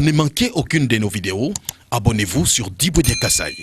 Pour ne manquer aucune de nos vidéos, abonnez-vous sur Diboudia Kassai.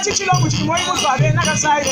Chichi lo kuchimoi muswabe na kasai.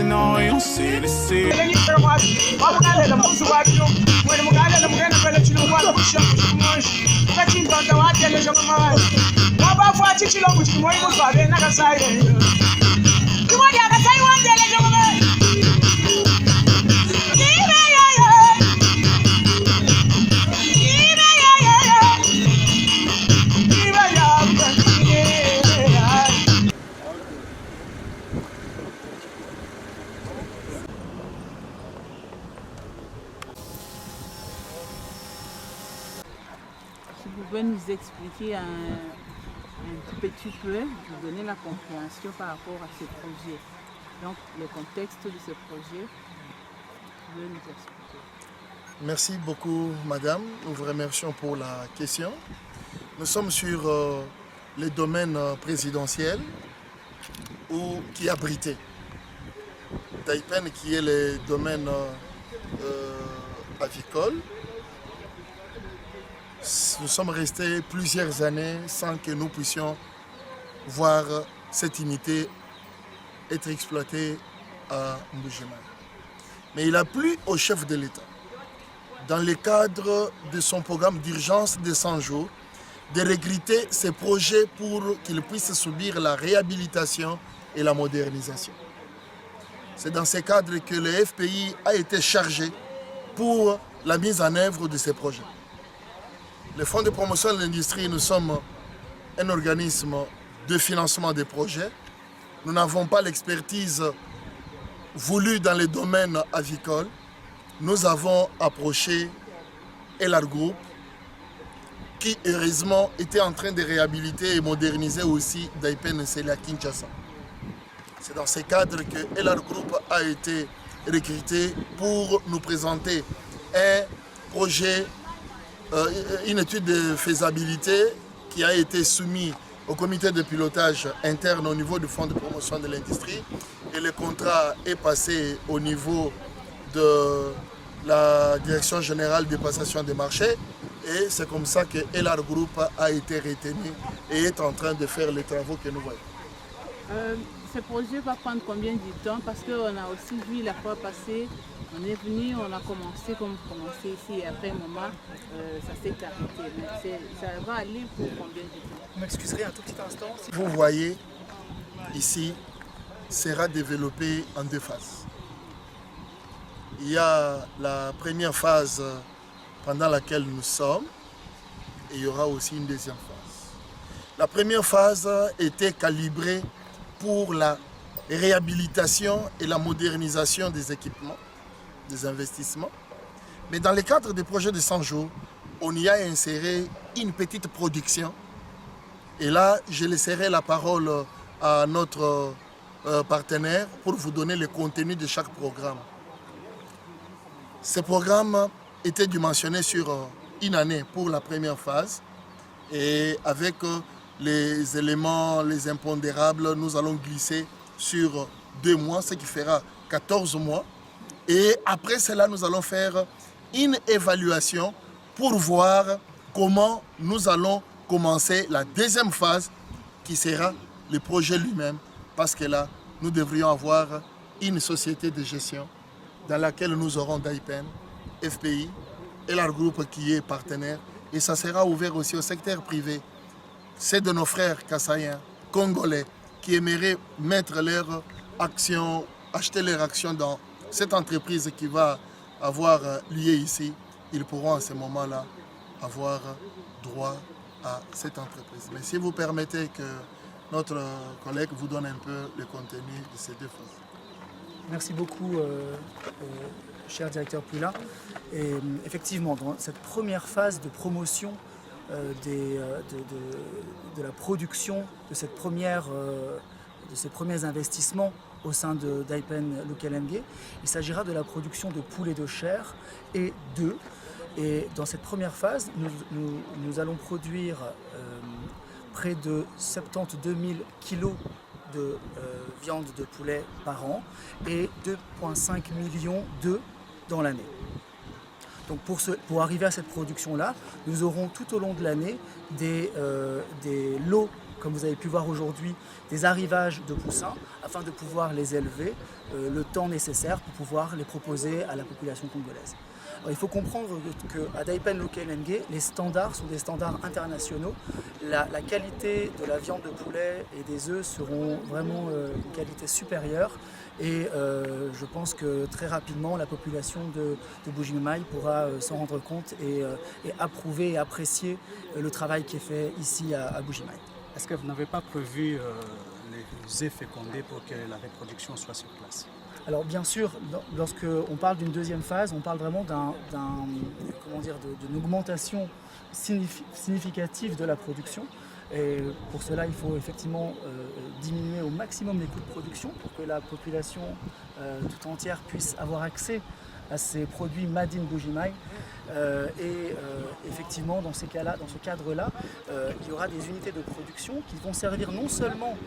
non et on s'est laissé. Si vous pouvez nous expliquer un tout petit peu, nous donner la compréhension par rapport à ce projet. Donc, le contexte de ce projet, vous pouvez nous expliquer. Merci beaucoup, madame. Nous vous remercions pour la question. Nous sommes sur les domaines présidentiels qui abritaient Daipen, qui est le domaine avicole. Nous sommes restés plusieurs années sans que nous puissions voir cette unité être exploitée à Mbujimayi. Mais il a plu au chef de l'État, dans le cadre de son programme d'urgence de 100 jours, de regretter ces projets pour qu'ils puissent subir la réhabilitation et la modernisation. C'est dans ce cadre que le FPI a été chargé pour la mise en œuvre de ces projets. Le Fonds de promotion de l'industrie, nous sommes un organisme de financement des projets. Nous n'avons pas l'expertise voulue dans les domaines avicoles. Nous avons approché Elar Group, qui heureusement était en train de réhabiliter et moderniser aussi Daipen et Sela Kinshasa. C'est dans ce cadre que Elar Group a été recruté pour nous présenter un projet, une étude de faisabilité qui a été soumise au comité de pilotage interne au niveau du Fonds de promotion de l'industrie. Et le contrat est passé au niveau de la Direction générale des passations des marchés. Et c'est comme ça que Elar Group a été retenu et est en train de faire les travaux que nous voyons. Ce projet va prendre combien de temps? Parce qu'on a aussi vu la fois passée, on est venu, on a commencé comme commencé ici et après un moment, ça s'est arrêté. Mais ça va aller pour combien de temps? Vous m'excuserez un tout petit instant. Vous voyez, ici, sera développé en deux phases. Il y a la première phase pendant laquelle nous sommes et il y aura aussi une deuxième phase. La première phase était calibrée pour la réhabilitation et la modernisation des équipements, des investissements. Mais dans le cadre des projets de 100 jours, on y a inséré une petite production. Et là, je laisserai la parole à notre partenaire pour vous donner le contenu de chaque programme. Ce programme était dimensionné sur une année pour la première phase et avec les éléments, les impondérables, nous allons glisser sur 2 mois, ce qui fera 14 mois. Et après cela, nous allons faire une évaluation pour voir comment nous allons commencer la deuxième phase qui sera le projet lui-même. Parce que là, nous devrions avoir une société de gestion dans laquelle nous aurons Daipen, FPI, Elar Group qui est partenaire. Et ça sera ouvert aussi au secteur privé. C'est de nos frères kassaïens, congolais, qui aimeraient mettre leur action, acheter leurs actions dans cette entreprise qui va avoir lieu ici. Ils pourront à ce moment-là avoir droit à cette entreprise. Mais si vous permettez que notre collègue vous donne un peu le contenu de ces deux phases. Merci beaucoup, cher directeur Pula. Et effectivement, dans cette première phase de promotion de la production de ces premiers investissements au sein de Daipen Lukelenge, il s'agira de la production de poulets de chair et d'œufs. Et dans cette première phase, nous allons produire près de 72 000 kilos de viande de poulet par an et 2,5 millions d'œufs dans l'année. Donc pour arriver à cette production-là, nous aurons tout au long de l'année des lots comme vous avez pu voir aujourd'hui, des arrivages de poussins afin de pouvoir les élever le temps nécessaire pour pouvoir les proposer à la population congolaise. Alors, il faut comprendre qu'à Daipen Lukelenge, les standards sont des standards internationaux. La qualité de la viande de poulet et des œufs seront vraiment une qualité supérieure. Et je pense que très rapidement, la population de Buji-Mayi pourra s'en rendre compte et approuver et apprécier le travail qui est fait ici à Buji-Mayi. Est-ce que vous n'avez pas prévu les œufs fécondés pour que la reproduction soit sur place? Alors bien sûr, lorsqu'on parle d'une deuxième phase, on parle vraiment d'une augmentation significative de la production. Et pour cela, il faut effectivement diminuer au maximum les coûts de production pour que la population tout entière puisse avoir accès à ces produits Made in Buji-Mayi. Effectivement, dans ce cadre-là, il y aura des unités de production qui vont servir non seulement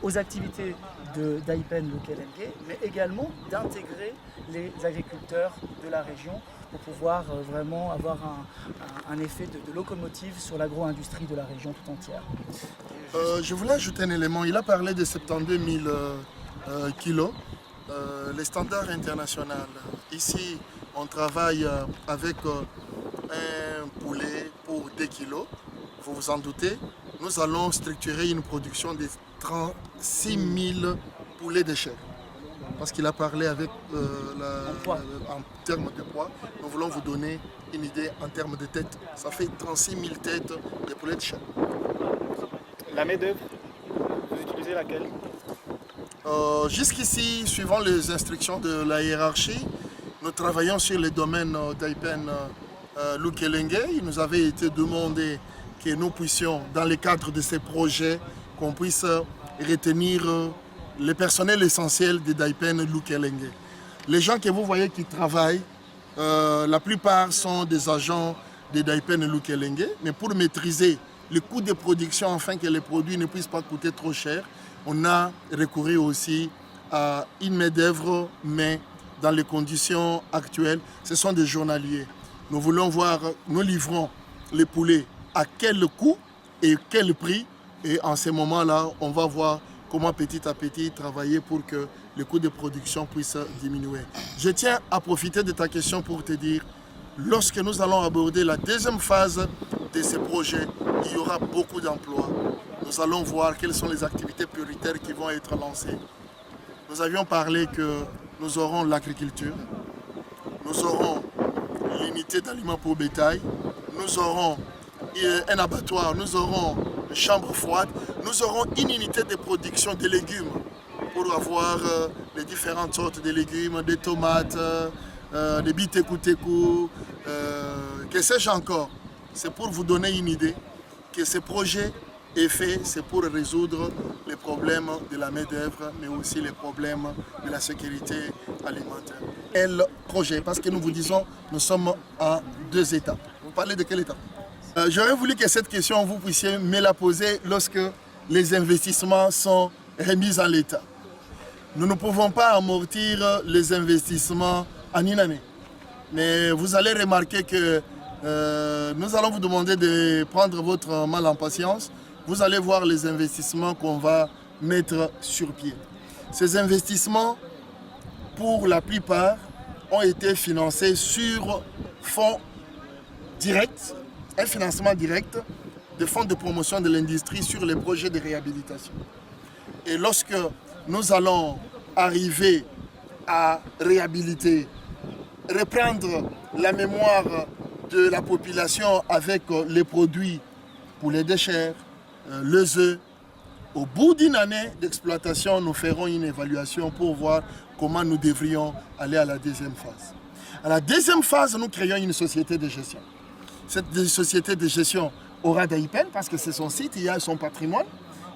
aux activités de Daipen Lukelenge, mais également d'intégrer les agriculteurs de la région pour pouvoir vraiment avoir un effet de locomotive sur l'agro-industrie de la région tout entière. Je voulais ajouter un élément. Il a parlé de 72 000 kilos. Les standards internationaux. Ici, on travaille avec un poulet pour 2 kilos. Vous vous en doutez. Nous allons structurer une production de 36 000 poulets de chair. Parce qu'il a parlé avec en termes de poids. Nous voulons vous donner une idée en termes de tête. Ça fait 36 000 têtes de poulets de chair. La main-d'œuvre, vous utilisez laquelle? Jusqu'ici, suivant les instructions de la hiérarchie, nous travaillons sur le domaine Daipen Lukelenge. Il nous avait été demandé que nous puissions, dans le cadre de ces projets, qu'on puisse retenir le personnel essentiel de Daipen Lukelenge. Les gens que vous voyez qui travaillent, la plupart sont des agents de Daipen Lukelenge, mais pour maîtriser les coûts de production afin que les produits ne puissent pas coûter trop cher, on a recouru aussi à une main-d'œuvre, mais dans les conditions actuelles, ce sont des journaliers. Nous voulons voir, nous livrons les poulets à quel coût et quel prix. Et en ce moment-là, on va voir comment petit à petit travailler pour que les coûts de production puissent diminuer. Je tiens à profiter de ta question pour te dire, lorsque nous allons aborder la deuxième phase de ce projet, il y aura beaucoup d'emplois. Nous allons voir quelles sont les activités prioritaires qui vont être lancées. Nous avions parlé que nous aurons l'agriculture, nous aurons l'unité d'aliments pour bétail, nous aurons un abattoir, nous aurons une chambre froide, nous aurons une unité de production de légumes pour avoir les différentes sortes de légumes, des tomates, des biteku-teku, que sais-je encore. C'est pour vous donner une idée que ce projet est fait, c'est pour résoudre les problèmes de la main-d'œuvre, mais aussi les problèmes de la sécurité alimentaire. Et le projet, parce que nous vous disons, nous sommes à 2 étapes. Vous parlez de quelle étape? J'aurais voulu que cette question, vous puissiez me la poser lorsque les investissements sont remis en l'état. Nous ne pouvons pas amortir les investissements en une année. Mais vous allez remarquer que nous allons vous demander de prendre votre mal en patience. Vous allez voir les investissements qu'on va mettre sur pied. Ces investissements, pour la plupart, ont été financés sur fonds directs, un financement direct de fonds de promotion de l'industrie sur les projets de réhabilitation. Et lorsque nous allons arriver à réhabiliter, reprendre la mémoire de la population avec les produits pour les déchets, les œufs, au bout d'une année d'exploitation, nous ferons une évaluation pour voir comment nous devrions aller à la deuxième phase. À la deuxième phase, nous créons une société de gestion. Cette société de gestion aura Daipen parce que c'est son site, il y a son patrimoine.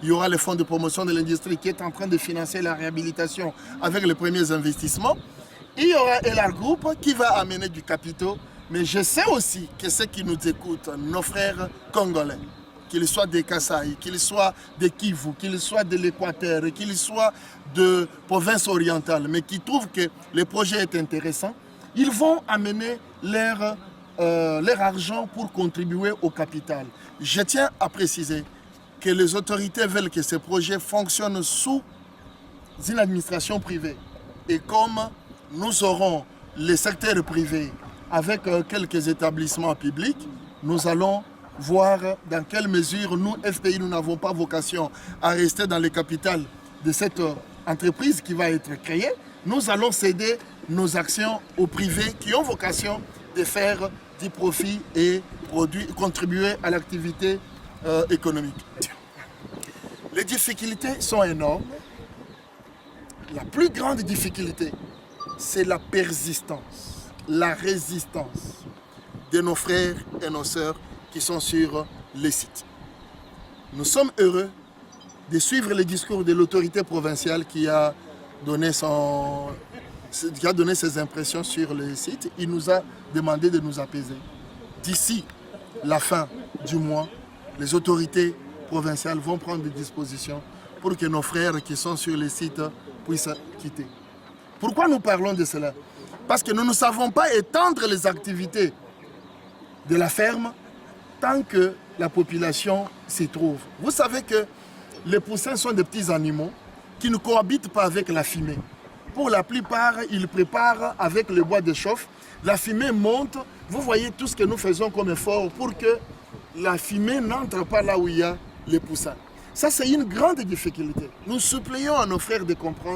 Il y aura le fonds de promotion de l'industrie qui est en train de financer la réhabilitation avec les premiers investissements. Il y aura Elar Group qui va amener du capital. Mais je sais aussi que ceux qui nous écoutent, nos frères congolais, qu'ils soient des Kasaï, qu'ils soient de Kivu, qu'ils soient de l'Équateur, qu'ils soient de province orientale, mais qui trouvent que le projet est intéressant, ils vont amener leur argent pour contribuer au capital. Je tiens à préciser que les autorités veulent que ces projets fonctionnent sous une administration privée. Et comme nous aurons le secteur privé avec quelques établissements publics, nous allons voir dans quelle mesure nous, FPI, nous n'avons pas vocation à rester dans le capital de cette entreprise qui va être créée. Nous allons céder nos actions au privé qui ont vocation de faire du profit et contribuer à l'activité économique. Les difficultés sont énormes. La plus grande difficulté, c'est la persistance, la résistance de nos frères et nos sœurs qui sont sur les sites. Nous sommes heureux de suivre le discours de l'autorité provinciale qui a donné ses impressions sur les sites. Il nous a demandé de nous apaiser. D'ici la fin du mois, les autorités provinciales vont prendre des dispositions pour que nos frères qui sont sur les sites puissent quitter. Pourquoi nous parlons de cela? Parce que nous ne savons pas étendre les activités de la ferme tant que la population s'y trouve. Vous savez que les poussins sont des petits animaux qui ne cohabitent pas avec la fumée. Pour la plupart, ils préparent avec le bois de chauffe. La fumée monte. Vous voyez tout ce que nous faisons comme effort pour que la fumée n'entre pas là où il y a les poussins. Ça, c'est une grande difficulté. Nous supplions à nos frères de comprendre